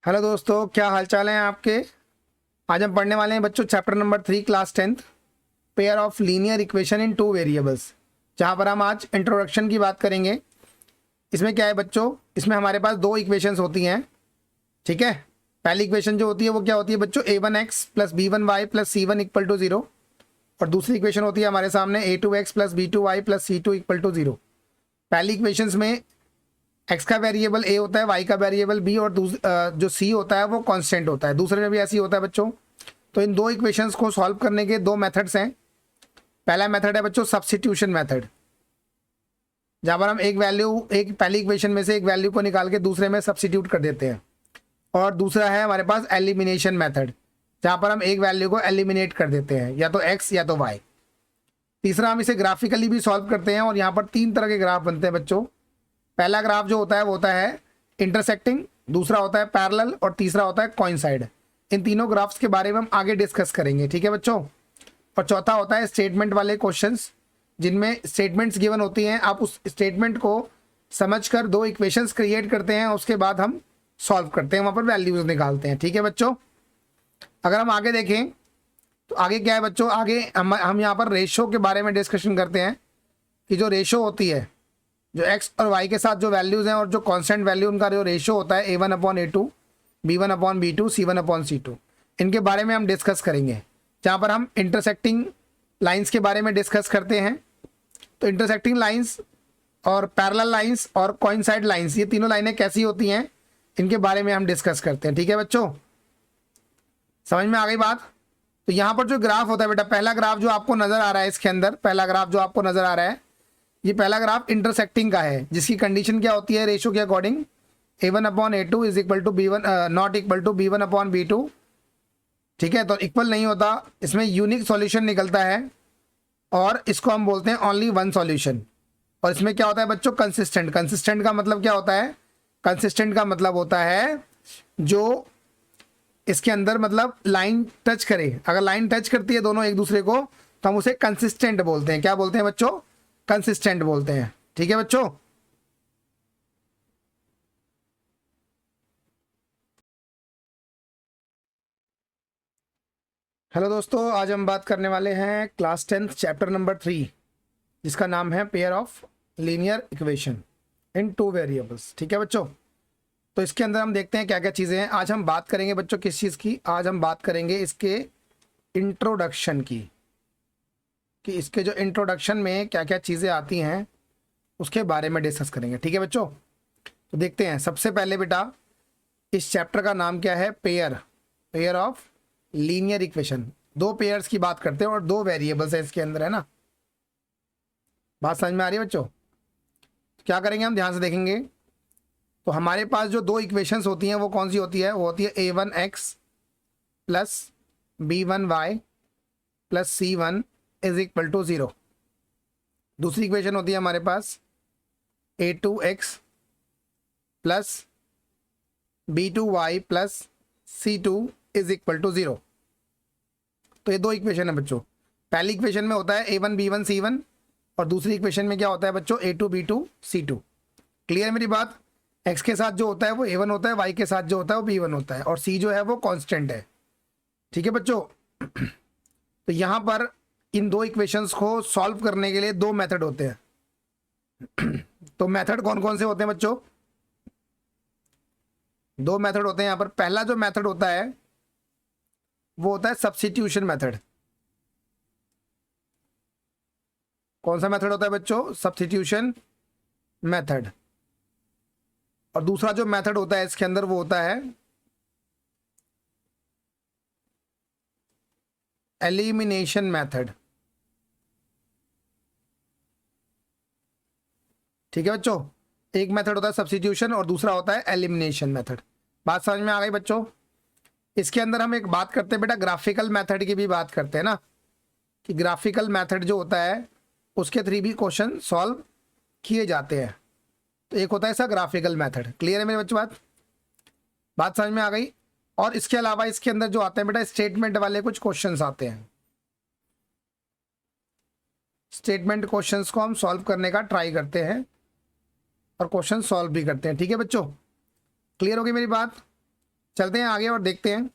Hello दोस्तों, क्या हालचाल है आपके। आज हम पढ़ने वाले हैं बच्चों chapter number 3 class 10th pair of linear equation in two variables, जहां पर हम आज इंट्रोडक्शन की बात करेंगे। इसमें क्या है बच्चों, इसमें हमारे पास दो इक्वेशंस होती हैं। ठीक है, पहली इक्वेशन जो होती है वो क्या होती है बच्चों, a1x plus b1y plus c1 equal to 0। और दूसरी इक्वेशन होती है हमारे सामने a2x plus b2y plus c2 equal to 0। पहली इक्वेशंस में x का वेरिएबल a होता है, y का वेरिएबल b, और जो c होता है वो कांस्टेंट होता है। दूसरे में भी ऐसे ही होता है बच्चों। तो इन दो इक्वेशंस को सॉल्व करने के दो मेथड्स हैं। पहला मेथड है बच्चों सब्स्टिट्यूशन मेथड, जहां पर हम एक पहली इक्वेशन में से एक वैल्यू को निकाल के दूसरे में सब्स्टिट्यूट कर देते हैं। और दूसरा है हमारे पास एलिमिनेशन मेथड, जहां पर हम एक वैल्यू को एलिमिनेट कर देते हैं, या तो x या तो y। तीसरा हम इसे ग्राफिकली भी सॉल्व करते हैं, और यहाँ पर तीन तरह के ग्राफ बनते हैं बच्चों। पहला ग्राफ जो होता है वो होता है इंटरसेक्टिंग, दूसरा होता है पैरेलल, और तीसरा होता है कोइंसाइड। इन तीनों ग्राफ्स के बारे में हम आगे डिस्कस करेंगे, ठीक है बच्चों। और चौथा होता है स्टेटमेंट वाले क्वेश्चंस, जिनमें स्टेटमेंट्स गिवन होती हैं। आप उस स्टेटमेंट को समझकर दो इक्वेशंस क्रिएट करते हैं, उसके बाद हम सॉल्व करते हैं, वहाँ पर वैल्यूज निकालते हैं, ठीक है बच्चों। अगर हम आगे देखें तो आगे क्या है बच्चों, आगे हम यहाँ पर रेशो के बारे में डिस्कशन करते हैं कि जो रेशो होती है, जो x और y के साथ जो वैल्यूज़ हैं और जो कांस्टेंट वैल्यू, उनका जो रेशो होता है a1/a2, b1/b2, c1/c2, इनके बारे में हम डिस्कस करेंगे। जहाँ पर हम इंटरसेक्टिंग लाइंस के बारे में डिस्कस करते हैं। तो इंटरसेक्टिंग लाइंस और पैरेलल लाइंस और कोइंसाइड लाइंस, ये तीनों लाइनें कैसी होती हैं, इनके बारे में हम डिस्कस करते हैं, ठीक है बच्चों। समझ में आ गई बात। तो यहाँ पर जो ग्राफ होता है बेटा, पहला ग्राफ जो आपको नजर आ रहा है इसके अंदर, पहला ग्राफ जो आपको नजर आ रहा है, ये पहला ग्राफ इंटरसेक्टिंग का है, जिसकी कंडीशन क्या होती है रेशो के according, a1/a2 is equal to b1 not equal to b1/b2। ठीक है, तो इक्वल नहीं होता, इसमें यूनिक सॉल्यूशन निकलता है, और इसको हम बोलते हैं ओनली वन सॉल्यूशन। और इसमें क्या होता है बच्चों, कंसिस्टेंट। कंसिस्टेंट का मतलब क्या होता है, कंसिस्टेंट का मतलब होता है जो इसके अंदर मतलब लाइन टच करे। अगर लाइन टच करती है दोनों एक दूसरे को, तो हम उसे कंसिस्टेंट बोलते हैं। क्या बोलते हैं बच्चों, कंसिस्टेंट बोलते हैं, ठीक है बच्चों। हेलो दोस्तों, आज हम बात करने वाले हैं क्लास 10th चैप्टर नंबर 3, जिसका नाम है pair of linear equation in two variables, ठीक है बच्चों। तो इसके अंदर हम देखते हैं क्या क्या चीज़ें हैं। आज हम बात करेंगे बच्चों किस चीज़ की, आज हम बात करेंगे इसके इंट्रोडक्शन की, कि इसके जो इंट्रोडक्शन में क्या क्या चीज़ें आती हैं उसके बारे में डिस्कस करेंगे, ठीक है बच्चों। तो देखते हैं, सबसे पहले बेटा इस चैप्टर का नाम क्या है, पेयर ऑफ लीनियर इक्वेशन। दो पेयर्स की बात करते हैं और दो वेरिएबल्स है इसके अंदर, है ना। बात समझ में आ रही है बच्चों। क्या करेंगे हम, ध्यान से देखेंगे। तो हमारे पास जो दो इक्वेशंस होती हैं वो कौन सी होती है, वो होती है a1x plus b1y plus c1 is equal to 0। दूसरी इक्वेशन होती है हमारे पास a2x plus b2y plus c2 is equal to 0। तो ये दो इक्वेशन है बच्चों। पहली इक्वेशन में होता है a1 b1 c1, और दूसरी इक्वेशन में क्या होता है बच्चों, a2 b2 c2। क्लियर है मेरी बात। x के साथ जो होता है वो a1 होता है, y के साथ जो होता है वो b1 होता है, और c जो है वो कांस्टेंट है, ठीक है बच्चों। तो यहाँ पर इन दो इक्वेशंस को सॉल्व करने के लिए दो मेथड होते हैं। तो मेथड कौन कौन से होते हैं बच्चों, दो मेथड होते हैं यहाँ पर। पहला जो मेथड होता है वो होता है सब्स्टिट्यूशन मेथड। कौन सा मेथड होता है बच्चों, सब्स्टिट्यूशन मेथड। और दूसरा जो मेथड होता है इसके अंदर वो होता है एलिमिनेशन मेथड, ठीक है बच्चों। एक मेथड होता है सब्स्टिट्यूशन और दूसरा होता है एलिमिनेशन मेथड। बात समझ में आ गई बच्चों। इसके अंदर हम एक बात करते हैं बेटा, ग्राफिकल मेथड की भी बात करते हैं ना, कि ग्राफिकल मेथड जो होता है उसके थ्रू भी क्वेश्चन सॉल्व किए जाते हैं। तो एक होता है ऐसा ग्राफिकल मेथड। क्लियर है मेरे बच्चों बात समझ में आ गई। और इसके अलावा इसके अंदर जो आते हैं बेटा स्टेटमेंट वाले कुछ क्वेश्चंस आते हैं। स्टेटमेंट क्वेश्चंस को हम सॉल्व करने का ट्राई करते हैं और क्वेश्चन सॉल्व भी करते हैं, ठीक है बच्चों। क्लियर हो गई मेरी बात। चलते हैं आगे और देखते हैं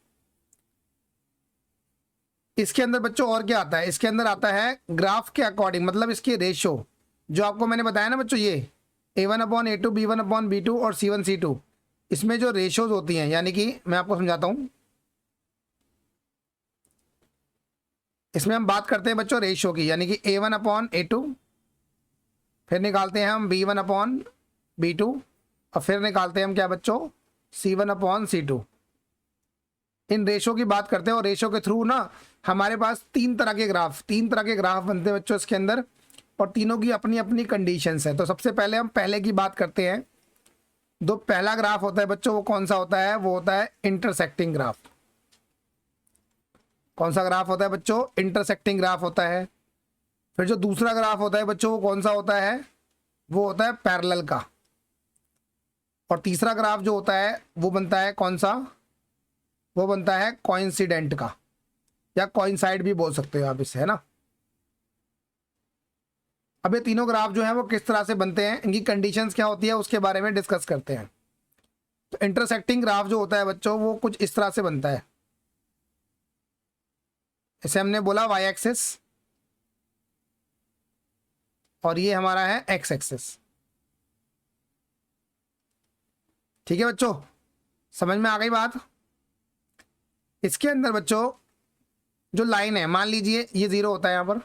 इसके अंदर बच्चों और क्या आता है। इसके अंदर आता है ग्राफ के अकॉर्डिंग, मतलब इसके रेशो जो आपको मैंने बताया ना बच्चों, ये A1/A2, B1/B2 और C1/C2, इसमें जो रेशोज होती हैं, यानी कि मैं आपको समझाता हूं। इसमें हम बात करते हैं बच्चों रेशो की, यानी कि A1/A2, फिर निकालते हैं हम B1/B2 और फिर निकालते हैं हम क्या बच्चों, C1/C2। इन रेशो की बात करते हैं और रेशो के थ्रू ना हमारे पास तीन तरह के ग्राफ बनते हैं बच्चों इसके अंदर, और तीनों की अपनी अपनी कंडीशंस है। तो सबसे पहले हम पहले की बात करते हैं। जो पहला ग्राफ होता है बच्चों वो कौन सा होता है, वो होता है इंटरसेक्टिंग ग्राफ। कौन सा ग्राफ होता है बच्चों, इंटरसेक्टिंग ग्राफ होता है। फिर जो दूसरा ग्राफ होता है बच्चों वो कौन सा होता है, वो होता है पैरेलल का। और तीसरा ग्राफ जो होता है वो बनता है कौन सा, वो बनता है कोइंसिडेंट का, या कोइंसाइड भी बोल सकते हो आप इससे, है ना। अब ये तीनों ग्राफ जो है वो किस तरह से बनते हैं, इनकी कंडीशंस क्या होती है उसके बारे में डिस्कस करते हैं। तो इंटरसेक्टिंग ग्राफ जो होता है बच्चों वो कुछ इस तरह से बनता है। इसे हमने बोला वाई एक्सिस और ये हमारा है एक्स एक्सिस। ठीक है बच्चों, समझ में आ गई बात। इसके अंदर बच्चों जो लाइन है, मान लीजिए ये 0 होता है यहाँ पर,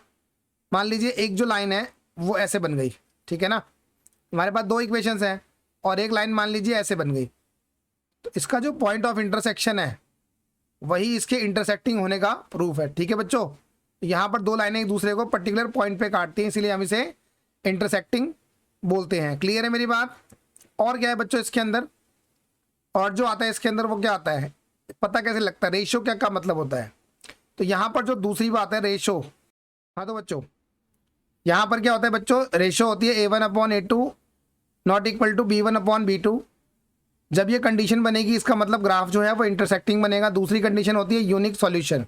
मान लीजिए एक जो लाइन है वो ऐसे बन गई, ठीक है ना। हमारे पास दो इक्वेशंस हैं और एक लाइन मान लीजिए ऐसे बन गई, तो इसका जो पॉइंट ऑफ इंटरसेक्शन है वही इसके इंटरसेक्टिंग होने का प्रूफ है। ठीक है बच्चों, यहाँ पर दो लाइनें एक दूसरे को पर्टिकुलर पॉइंट पे काटती हैं, इसीलिए हम इसे इंटरसेक्टिंग बोलते हैं। क्लियर है मेरी बात। और क्या है बच्चों इसके अंदर, और जो आता है इसके अंदर वो क्या आता है, पता कैसे लगता है, रेशो क्या का मतलब होता है। तो यहाँ पर जो दूसरी बात है रेशो, हाँ तो बच्चों यहाँ पर क्या होता है बच्चों, रेशो होती है A1/A2 not equal to B1/B2। जब ये कंडीशन बनेगी इसका मतलब ग्राफ जो है वो इंटरसेक्टिंग बनेगा। दूसरी कंडीशन होती है यूनिक सॉल्यूशन।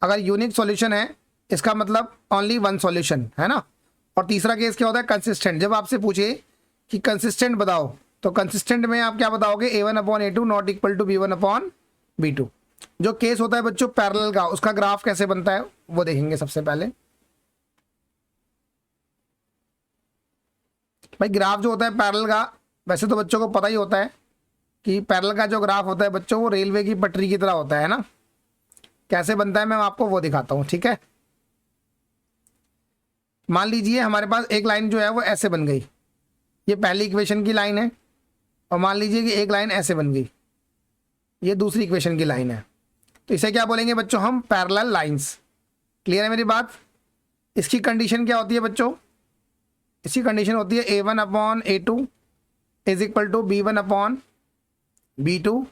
अगर यूनिक सॉल्यूशन है इसका मतलब ओनली वन सॉल्यूशन, है ना। और तीसरा केस क्या होता है, कंसिस्टेंट। जब आपसे पूछे कि कंसिस्टेंट बताओ तो कंसिस्टेंट में आप क्या बताओगे, A1/A2 not equal to B1/B2। जो केस होता है बच्चों पैरेलल का, उसका ग्राफ कैसे बनता है वो देखेंगे सबसे पहले। भाई ग्राफ जो होता है पैरेलल का, वैसे तो बच्चों को पता ही होता है कि पैरेलल का जो ग्राफ होता है बच्चों वो रेलवे की पटरी की तरह होता है ना। कैसे बनता है मैं आपको वो दिखाता हूँ, ठीक है। मान लीजिए हमारे पास एक लाइन जो है वो ऐसे बन गई, ये पहली इक्वेशन की लाइन है, और मान लीजिए कि एक लाइन ऐसे बन गई, ये दूसरी इक्वेशन की लाइन है। तो इसे क्या बोलेंगे बच्चों हम, पैरेलल लाइंस। क्लियर है मेरी बात। इसकी कंडीशन क्या होती है बच्चों, इसकी कंडीशन होती है A1/A2 is equal to B1/B2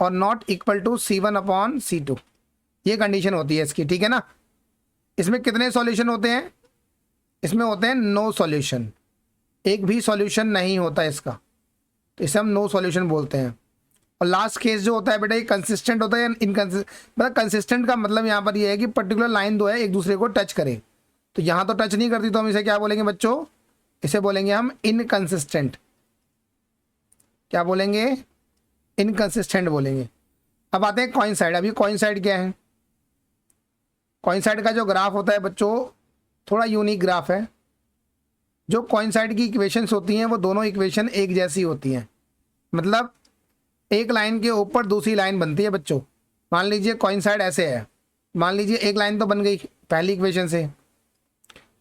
और नॉट इक्वल टू C1/C2। ये कंडीशन होती है इसकी, ठीक है ना। इसमें कितने सॉल्यूशन होते हैं, इसमें होते हैं नो सॉल्यूशन, एक भी सॉल्यूशन नहीं होता इसका, तो इसे हम नो सॉल्यूशन बोलते हैं। और लास्ट केस जो होता है बेटा ये कंसिस्टेंट होता है या मतलब कंसिस्टेंट का मतलब यहाँ पर ये है कि पर्टिकुलर लाइन दो है एक दूसरे को टच करे, तो यहाँ तो टच नहीं करती, तो हम इसे क्या बोलेंगे बच्चों, इसे बोलेंगे हम इनकंसिस्टेंट। क्या बोलेंगे, इनकंसिस्टेंट बोलेंगे। अब आते हैं कोइंसाइड। अभी कोइंसाइड क्या है, कोइंसाइड का जो ग्राफ होता है बच्चों थोड़ा यूनिक ग्राफ है। जो कोइंसाइड की इक्वेशंस होती हैं वो दोनों इक्वेशन एक जैसी होती हैं, मतलब एक लाइन के ऊपर दूसरी लाइन बनती है बच्चों। मान लीजिए कोइंसाइड ऐसे है, मान लीजिए एक लाइन तो बन गई पहली इक्वेशन से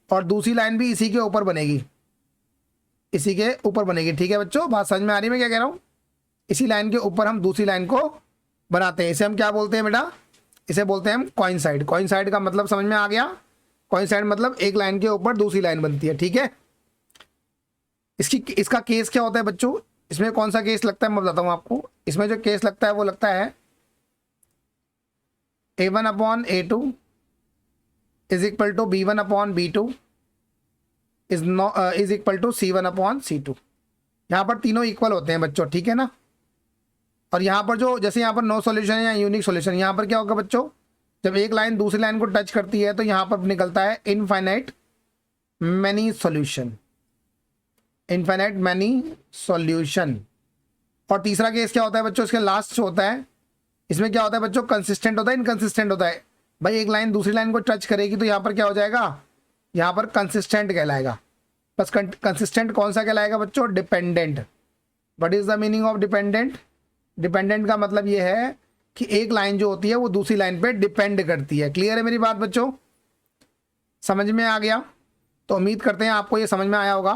और दूसरी लाइन भी इसी के ऊपर बनेगी, इसी के ऊपर बनेगी। ठीक है बच्चों, बात समझ में आ रही है मैं क्या कह रहा हूँ। इसी लाइन के ऊपर हम दूसरी लाइन को बनाते हैं, इसे हम क्या बोलते हैं बेटा, इसे बोलते हैं हम कोइंसाइड। कोइंसाइड का मतलब समझ में आ गया, कोइंसाइड मतलब एक लाइन के ऊपर दूसरी लाइन बनती है, ठीक है। इसका केस क्या होता है बच्चों, इसमें कौन सा केस लगता है मैं बताता हूँ आपको। इसमें जो केस लगता है वो लगता है A1/A2 is equal to B1/B2 is equal to C1/C2। यहाँ पर तीनों इक्वल होते हैं बच्चों, ठीक है ना। और यहाँ पर जो जैसे यहाँ पर नो सॉल्यूशन है या यूनिक सॉल्यूशन, यहाँ पर क्या होगा बच्चों, जब एक लाइन दूसरी लाइन को टच करती है तो यहाँ पर निकलता है infinite many solution, infinite many solution. और तीसरा केस क्या होता है बच्चों, इसके लास्ट होता है, इसमें क्या होता है बच्चों, कंसिस्टेंट होता है इनकंसिस्टेंट होता है। भाई एक लाइन दूसरी लाइन को टच करेगी तो यहाँ पर क्या हो जाएगा, यहाँ पर कंसिस्टेंट कहलाएगा। बस कंसिस्टेंट कौन सा कहलाएगा बच्चों, dependent. What is the meaning of dependent? Dependent का मतलब ये है कि एक लाइन जो होती है वो दूसरी लाइन पे डिपेंड करती है। क्लियर है मेरी बात बच्चों, समझ में आ गया? तो उम्मीद करते हैं आपको ये समझ में आया होगा।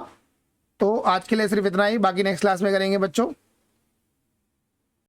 तो आज के लिए सिर्फ इतना ही, बाकी नेक्स्ट क्लास में करेंगे बच्चों।